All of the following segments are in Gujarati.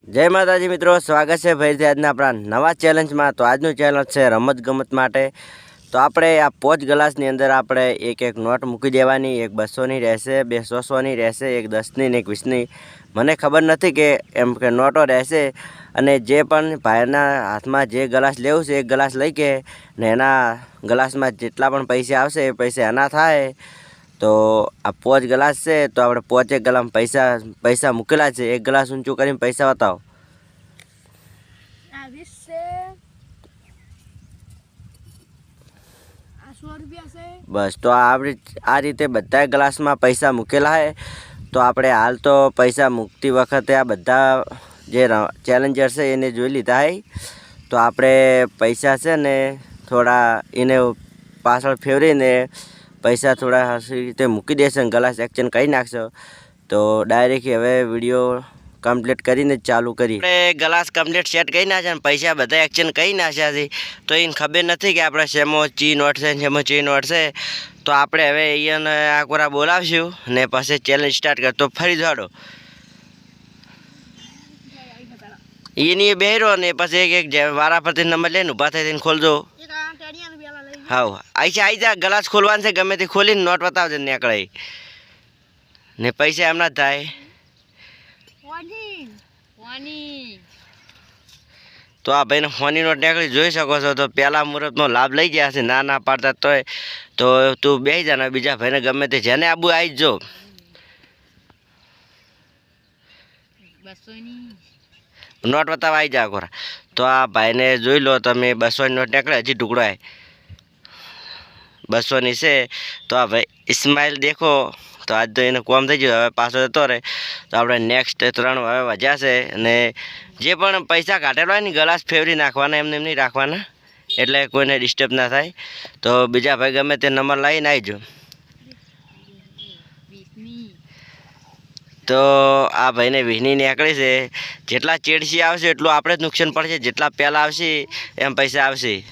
જય માતાજી મિત્રો, સ્વાગત છે ફરીથી આજના આપણા નવા ચેલેન્જમાં। તો આજનું ચેલેન્જ છે રમતગમત માટે। તો આપણે આ 5 ગ્લાસની અંદર આપણે એક નોટ મૂકી દેવાની। એક 200ની રહેશે, બે 100ની રહેશે, એક 10ની ને એક 20ની। મને ખબર નથી કે એમ કે નોટો રહેશે। અને જે પણ ભાઈના હાથમાં જે ગ્લાસ લેવું છે એક ગ્લાસ લઈ કે ને એના ગ્લાસમાં જેટલા પણ પૈસા આવશે એ પૈસા એના થાય। તો આ 5 ગ્લાસ છે તો આપણે 5 ગ્લાસમાં પૈસા મૂકેલા છે। એક ગ્લાસ ઊંચું કરીને પૈસા બતાવો। બસ તો આ રીતે બધા ગ્લાસમાં પૈસા મૂકેલા છે। તો આપણે હાલ તો પૈસા મૂકતી વખતે આ બધા જે ચેલેન્જર છે એને જોઈ લીધા છે। તો આપણે પૈસા છે ને થોડા એને પાછળ ફેરવીને પૈસા થોડા હસી રીતે મૂકી દેશે, ગ્લાસ એક્સચેન્જ કરી નાખશો। તો ડાયરેક્ટ હવે વિડીયો કમ્પ્લીટ કરીને ચાલુ કરી। આપણે ગ્લાસ કમ્પ્લીટ સેટ કરી નાખ્યા અને પૈસા બધા એક્સચેન્જ કરી નાખ્યા છે। તો એને ખબર નથી કે આપણે શેમાં ચી નોટ છે શેમાં ચી નોટ છે। તો આપણે હવે એને આ કોરા બોલાવશું ને પછી ચેલેન્જ સ્ટાર્ટ કરતો ફરી દોડો એની બેરો ને પછી એક વારા પરથી નંબર લઈને ઊભા થઈને ખોલજો। હા આવી જા ગ્લાસ ખોલવાનું છે, ગમે તે ખોલીને નોટ બતાવજો નીકળે ને પૈસા એમના જ થાય। તો આ ભાઈને ફોની નોટ નીકળી જોઈ શકો છો। તો પહેલા મુહૂર્તનો લાભ લઈ ગયા છે, ના પાડતા તોય તો તું બેસી જા ને બીજા ભાઈને ગમે તે જેને આબુ આવી જો નોટ બતાવવા આવી જા ખોરા। તો આ ભાઈને જોઈ લો તમે 200ની નોટ નીકળે, હજી ટુકડો આવે 200ની છે। તો આ ભાઈ ઇસ્માઇલ દેખો તો આજ તો એને કોમ થઈ ગયું, હવે પાછો જતો રહે। તો આપણે નેક્સ્ટ 3 હવે વધ્યા છે અને જે પણ પૈસા કાઢેલા હોય ને ગ્લાસ ફેરવી નાખવાના, એમને એમ નહીં રાખવાના એટલે કોઈને ડિસ્ટર્બ ના થાય। તો બીજા ભાઈ ગમે તે નંબર લઈને આવજો। તો આ ભાઈને 20ની નીકળી છે। જેટલા ચેડસી આવશે એટલું આપણે જ નુકસાન પડશે, જેટલા પહેલાં આવશે એમ પૈસા આવશે।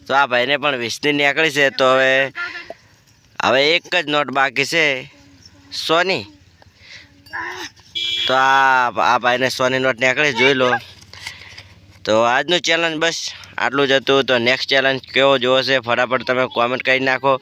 તો આ ભાઈને પણ 20ની નીકળી છે। તો હવે એક જ નોટ બાકી છે 100ની। તો આ ભાઈને 100ની નોટ નીકળી જોઈ લો। તો આજનું ચેલેન્જ બસ આટલું જ હતું। તો નેક્સ્ટ ચેલેન્જ કેવો જોવો છે ફટાફટ તમે કોમેન્ટ કરી નાખો।